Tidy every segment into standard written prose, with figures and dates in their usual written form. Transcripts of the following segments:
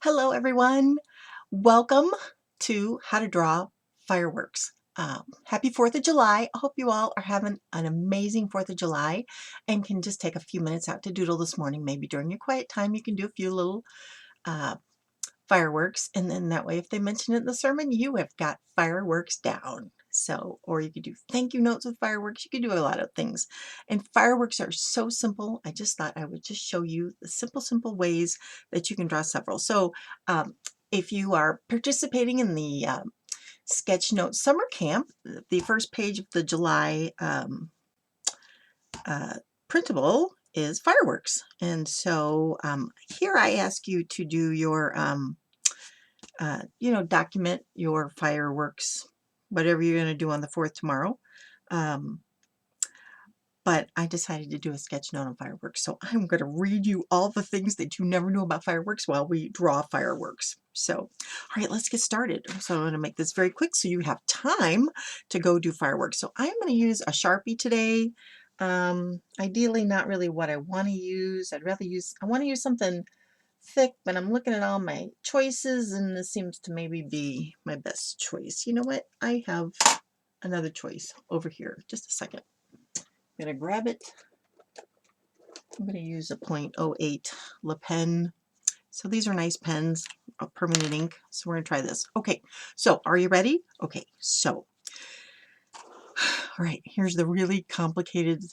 Hello everyone. Welcome to How to Draw Fireworks. Happy 4th of July. I hope you all are having an amazing 4th of July and can just take a few minutes out to doodle this morning. Maybe during your quiet time you can do a few little uh, fireworks, and then that way if they mention it in the sermon, you have got fireworks down. So, or you could do thank you notes with fireworks. You could do a lot of things. And fireworks are so simple. I just thought I would just show you the simple ways that you can draw several. So, if you are participating in the sketchnote summer camp, the first page of the July uh, printable is fireworks. And so here I ask you to do your document your fireworks, whatever you're going to do on the 4th tomorrow. But I decided to do a sketch note on fireworks. So I'm going to read you all the things that you never knew about fireworks while we draw fireworks. So, all right, let's get started. So I'm going to make this very quick so you have time to go do fireworks. So I'm going to use a Sharpie today. Ideally, not really what I want to use. I want to use something thick, but I'm looking at all my choices and this seems to maybe be my best choice. You know what? I have another choice over here. Just a second. I'm going to grab it. I'm going to use a .08 Le Pen. So these are nice pens, a permanent ink. So we're going to try this. Okay, so are you ready? Okay, so, all right, here's the really complicated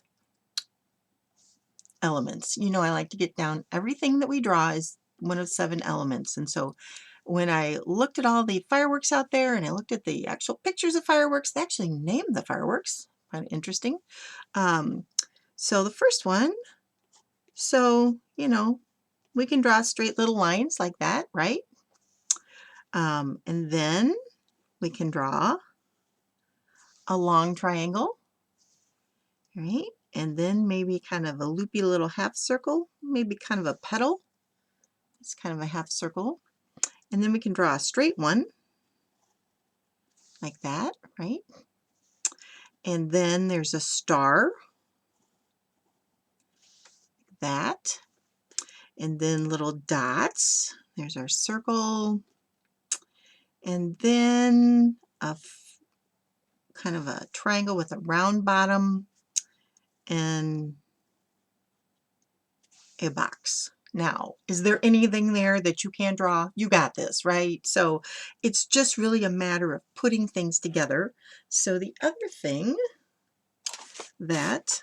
elements. You know, I like to get down everything that we draw is one of 7 elements. And so when I looked at all the fireworks out there and I looked at the actual pictures of fireworks, they actually named the fireworks. Kind of interesting. So the first one, so, you know, we can draw straight little lines like that, right? And then we can draw a long triangle, right? And then maybe kind of a loopy little half circle, maybe kind of a petal. It's kind of a half circle. And then we can draw a straight one like that, right? And then there's a star, like that. And then little dots. There's our circle. And then a kind of a triangle with a round bottom and a box. Now, is there anything there that you can't draw? You got this, right? So it's just really a matter of putting things together. So the other thing that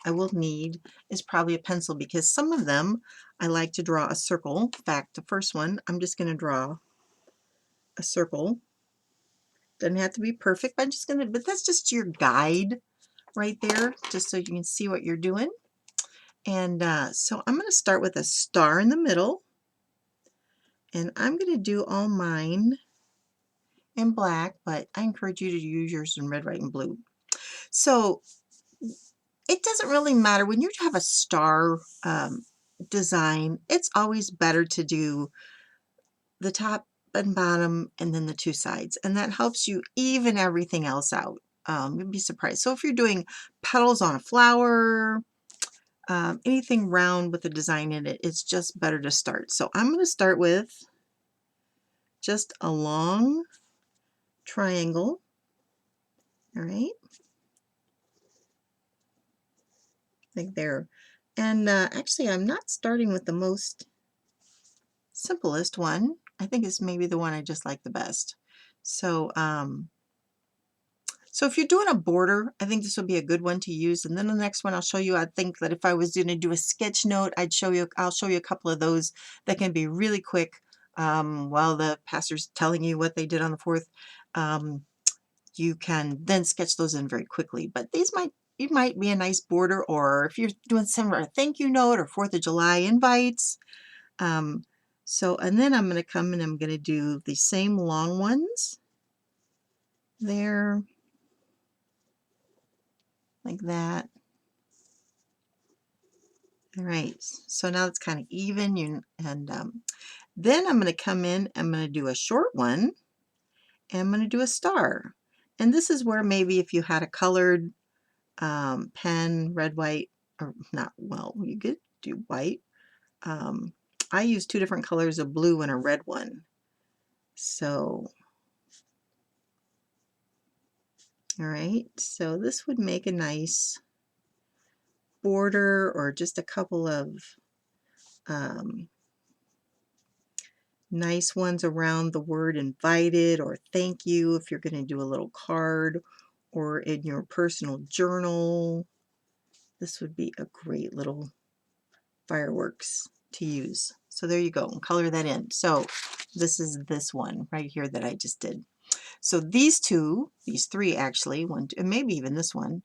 I will need is probably a pencil because some of them I like to draw a circle. In fact, the first one, I'm just going to draw a circle. Doesn't have to be perfect, but but that's just your guide right there, just so you can see what you're doing. And so I'm going to start with a star in the middle. And I'm going to do all mine in black, but I encourage you to use yours in red, white, and blue. So it doesn't really matter. When you have a star design, it's always better to do the top and bottom and then the 2 sides. And that helps you even everything else out. You'd be surprised. So if you're doing petals on a flower, anything round with a design in it, it's just better to start. So I'm going to start with just a long triangle, all right, like there. And actually, I'm not starting with the most simplest one. I think it's maybe the one I just like the best. So, so if you're doing a border, I think this would be a good one to use. And then the next one I'll show you, I think that if I was going to do a sketch note, I'll show you a couple of those that can be really quick while the pastor's telling you what they did on the 4th. You can then sketch those in very quickly. But these might be a nice border, or if you're doing some thank you note or 4th of July invites. So, and then I'm going to come and I'm going to do the same long ones there, like that. All right, so now it's kind of even. Then I'm going to come in, I'm going to do a short one, and I'm going to do a star. And this is where maybe if you had a colored pen, red, white, or not, well, you could do white. I use two different colors of blue and a red one. So, all right, so this would make a nice border, or just a couple of nice ones around the word invited or thank you if you're going to do a little card or in your personal journal. This would be a great little fireworks to use. So there you go, and color that in. So this is this one right here that I just did. So these two, these three actually, one, two, and maybe even this one,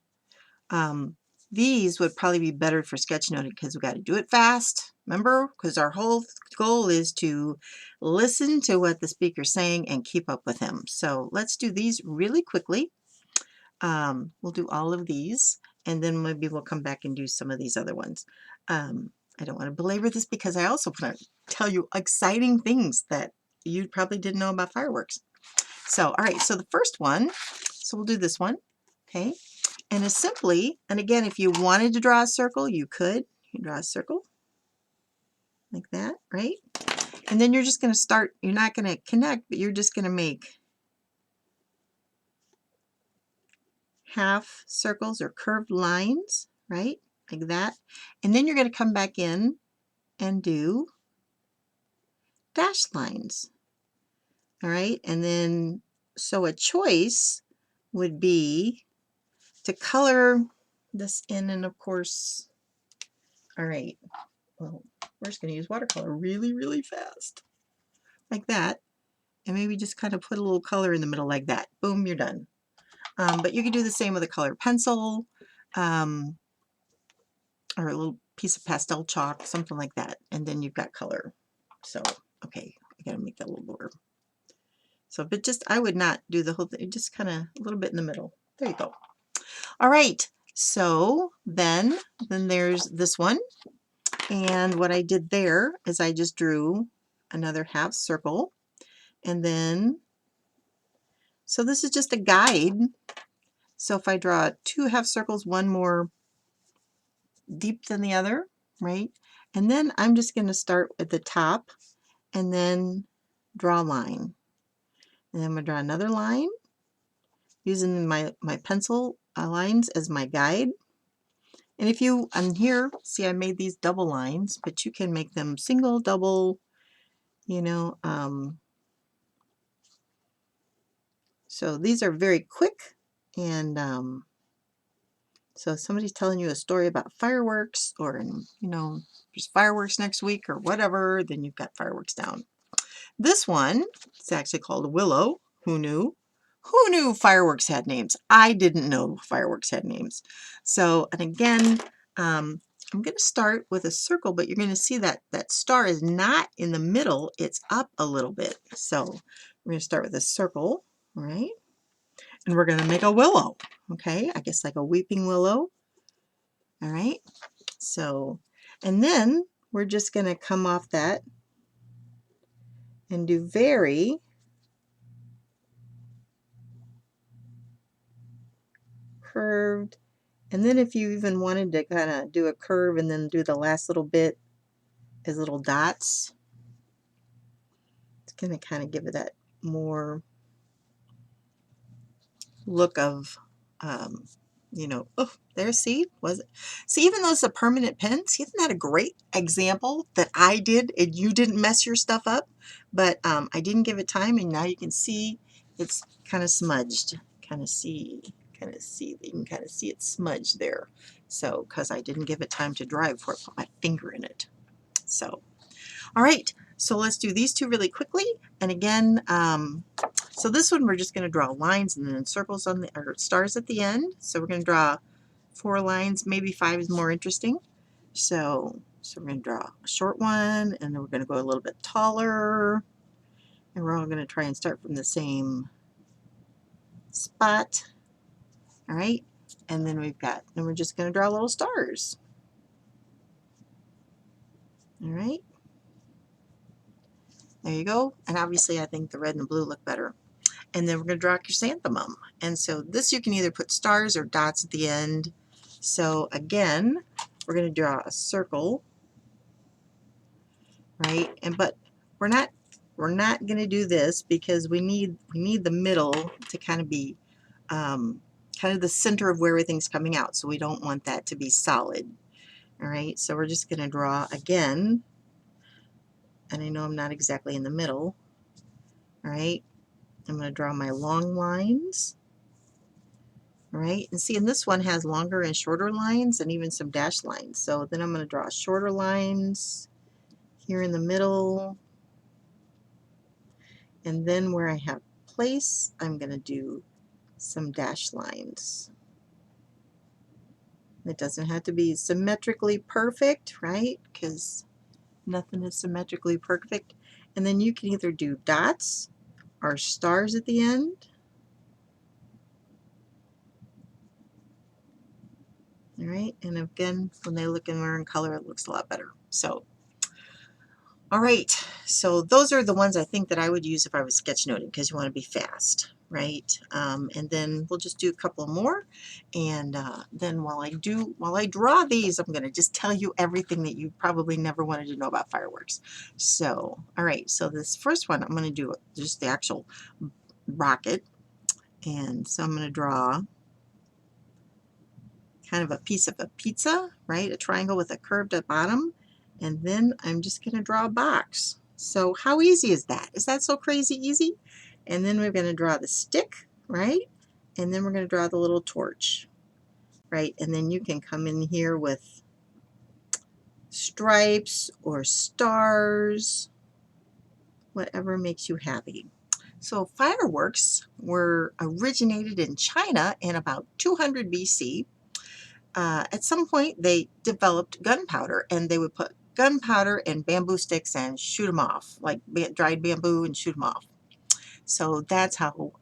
these would probably be better for sketchnoting because we got to do it fast. Remember, because our whole goal is to listen to what the speaker's saying and keep up with him. So let's do these really quickly. We'll do all of these, and then maybe we'll come back and do some of these other ones. I don't want to belabor this because I also want to tell you exciting things that you probably didn't know about fireworks. So, all right, so the first one, so we'll do this one, okay? And it's simply, and again, if you wanted to draw a circle, you could. You draw a circle like that, right? And then you're just going to start, you're not going to connect, but you're just going to make half circles or curved lines, right? Like that. And then you're going to come back in and do dashed lines. All right. And then, so a choice would be to color this in, and of course, all right, well, we're just going to use watercolor really, really fast. Like that. And maybe just kind of put a little color in the middle like that. Boom, you're done. But you could do the same with a colored pencil, or a little piece of pastel chalk, something like that. And then you've got color. So, okay, I gotta make that a little lower. So, but just, I would not do the whole thing, just kind of a little bit in the middle. There you go. All right, so then there's this one. And what I did there is I just drew another half circle. And then, so this is just a guide. So if I draw two half circles, one more deep than the other, right? And then I'm just going to start at the top and then draw a line. And then I'm going to draw another line using my pencil lines as my guide. And if you, on here, see I made these double lines, but you can make them single, double, you know. So these are very quick, and so if somebody's telling you a story about fireworks, or, you know, there's fireworks next week or whatever, then you've got fireworks down. This one is actually called Willow. Who knew? Who knew fireworks had names? I didn't know fireworks had names. So, and again, I'm going to start with a circle, but you're going to see that that star is not in the middle. It's up a little bit. So we're going to start with a circle, right? And we're going to make a willow, okay? I guess like a weeping willow, all right? So, and then we're just going to come off that and do very curved. And then if you even wanted to kind of do a curve and then do the last little bit as little dots, it's going to kind of give it that more look of, you know, oh, there, see, was it? See, even though it's a permanent pen, see, isn't that a great example that I did and you didn't mess your stuff up? But I didn't give it time, and now you can see it's kind of smudged. You can kind of see it smudged there. So, because I didn't give it time to dry before I put my finger in it. So, all right, so let's do these two really quickly. And again, so this one we're just going to draw lines and then circles on the, or stars at the end. So we're going to draw 4 lines, maybe 5 is more interesting. So we're going to draw a short one, and then we're going to go a little bit taller. And we're all going to try and start from the same spot. All right, and then we're just going to draw little stars. All right. There you go. And obviously I think the red and the blue look better. And then we're going to draw a chrysanthemum. And so this you can either put stars or dots at the end. So again, we're going to draw a circle. right? But we're not going to do this because we need the middle to kind of be kind of the center of where everything's coming out. So we don't want that to be solid. All right, so we're just going to draw again, and I know I'm not exactly in the middle. All right, I'm going to draw my long lines. All right, and see, and this one has longer and shorter lines and even some dashed lines. So then I'm going to draw shorter lines here in the middle, and then where I have place, I'm going to do some dashed lines. It doesn't have to be symmetrically perfect, right? Because nothing is symmetrically perfect. And then you can either do dots or stars at the end. All right, and again, when they look in there in color, it looks a lot better. So, all right, so those are the ones I think that I would use if I was sketchnoting, because you want to be fast, right? And then we'll just do a couple more, and then while I draw these, I'm going to just tell you everything that you probably never wanted to know about fireworks. So, all right, so this first one, I'm going to do just the actual rocket, and so I'm going to draw kind of a piece of a pizza, right? A triangle with a curved bottom. And then I'm just going to draw a box. So how easy is that? Is that so crazy easy? And then we're going to draw the stick, right? And then we're going to draw the little torch, right? And then you can come in here with stripes or stars, whatever makes you happy. So fireworks were originated in China in about 200 BC. At some point they developed gunpowder, and they would put gunpowder in bamboo sticks and shoot them off, like dried bamboo, and shoot them off. So that's how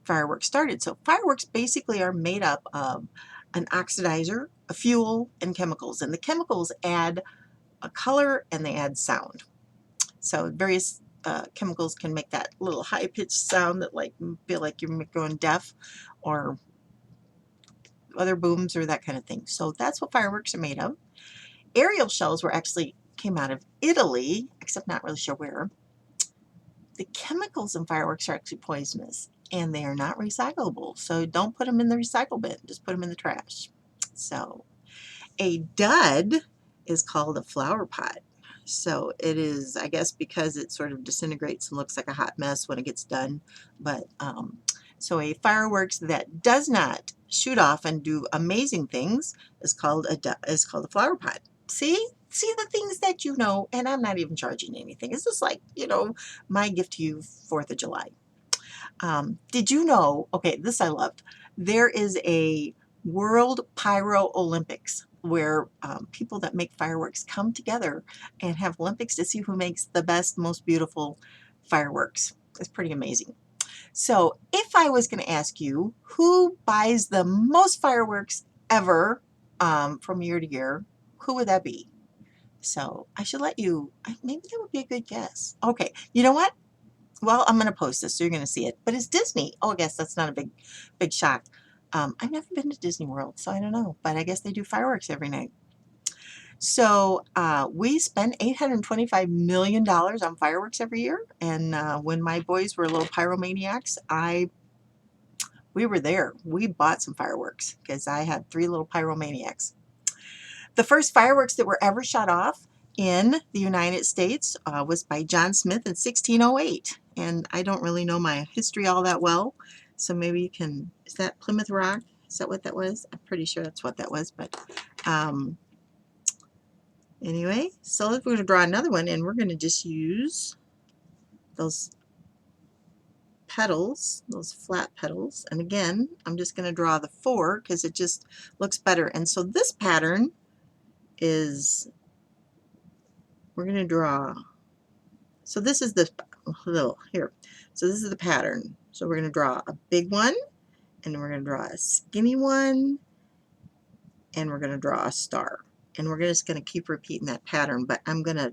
fireworks started. So fireworks basically are made up of an oxidizer, a fuel, and chemicals. And the chemicals add a color and they add sound. So various chemicals can make that little high-pitched sound that feel like you're going deaf, or other booms or that kind of thing. So that's what fireworks are made of. Aerial shells came out of Italy, except not really sure where. The chemicals in fireworks are actually poisonous, and they are not recyclable. So don't put them in the recycle bin. Just put them in the trash. So a dud is called a flower pot. So it is, I guess, because it sort of disintegrates and looks like a hot mess when it gets done. But so a fireworks that does not shoot off and do amazing things is called a flower pot. See the things that you know, and I'm not even charging anything. It's just like, my gift to you, 4th of July. Did you know, okay, this I loved, there is a World Pyro Olympics where people that make fireworks come together and have Olympics to see who makes the best, most beautiful fireworks. It's pretty amazing. So if I was going to ask you who buys the most fireworks ever from year to year, who would that be? So I should let you, maybe that would be a good guess. Okay, you know what? Well, I'm going to post this so you're going to see it. But it's Disney. Oh, I guess that's not a big shock. I've never been to Disney World, so I don't know. But I guess they do fireworks every night. So we spend $825 million on fireworks every year. And when my boys were little pyromaniacs, we were there. We bought some fireworks because I had 3 little pyromaniacs. The first fireworks that were ever shot off in the United States was by John Smith in 1608. And I don't really know my history all that well, so maybe you can, is that Plymouth Rock? Is that what that was? I'm pretty sure that's what that was, but anyway, so we're going to draw another one, and we're going to just use those petals, those flat petals. And again, I'm just going to draw the 4 because it just looks better. And so this pattern is, we're going to draw, so this is the little here. So this is the pattern. So we're going to draw a big one, and we're going to draw a skinny one, and we're going to draw a star. And we're just going to keep repeating that pattern, but I'm going to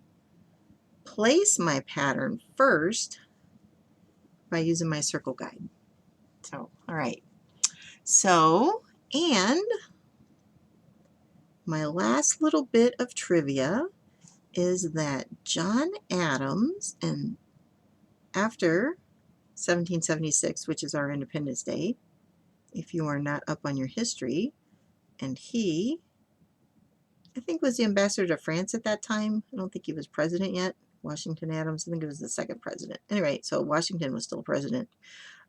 place my pattern first by using my circle guide. So, all right. So, and my last little bit of trivia is that John Adams, and after 1776, which is our Independence Day, if you are not up on your history, and he, I think, was the ambassador to France at that time. I don't think he was president yet. Washington Adams, I think it was the second president. Anyway, so Washington was still president.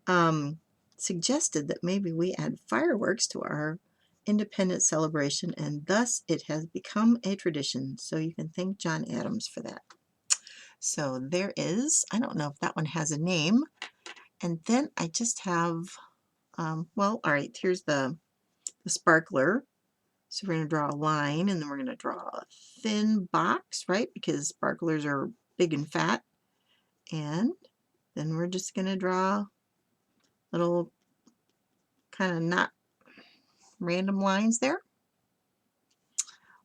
Um, Suggested that maybe we add fireworks to our independence celebration, and thus it has become a tradition. So you can thank John Adams for that. So there is, I don't know if that one has a name. And then I just have, well, all right, here's the sparkler. So we're going to draw a line, and then we're going to draw a thin box, right? Because sparklers are big and fat. And then we're just going to draw little kind of not random lines there.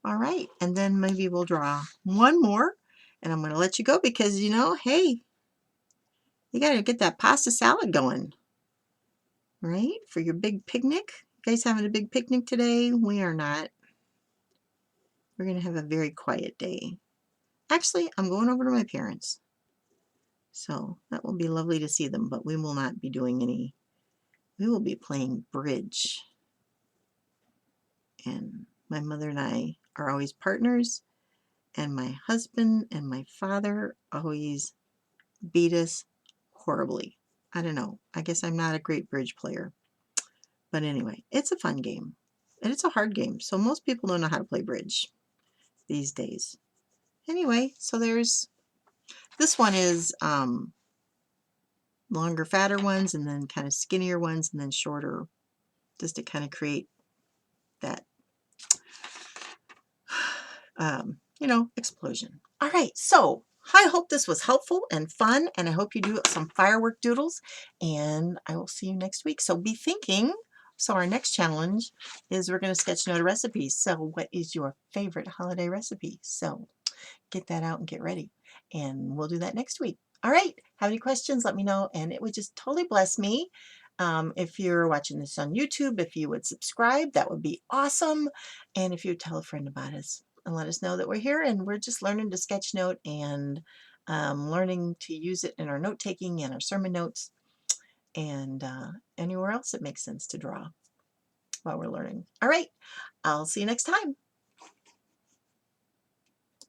All right, and then maybe we'll draw one more, and I'm going to let you go because, you know, hey, you got to get that pasta salad going, right? For your big picnic. You guys having a big picnic today? We are not. We're going to have a very quiet day. Actually, I'm going over to my parents. So that will be lovely to see them, but we will not be doing any, we will be playing bridge. And my mother and I are always partners, and my husband and my father always beat us horribly. I don't know. I guess I'm not a great bridge player. But anyway, it's a fun game. And it's a hard game. So most people don't know how to play bridge these days. Anyway, so there's, this one is longer, fatter ones, and then kind of skinnier ones, and then shorter, just to kind of create that, you know, explosion. All right, so I hope this was helpful and fun, and I hope you do some firework doodles, and I will see you next week. So be thinking, so our next challenge is we're going to sketch note a recipe. So what is your favorite holiday recipe? So get that out and get ready, and we'll do that next week. All right, have any questions, let me know, and it would just totally bless me. If you're watching this on YouTube, if you would subscribe, that would be awesome. And if you would tell a friend about us and let us know that we're here and we're just learning to sketch note and learning to use it in our note taking and our sermon notes and anywhere else it makes sense to draw while we're learning. All right, I'll see you next time.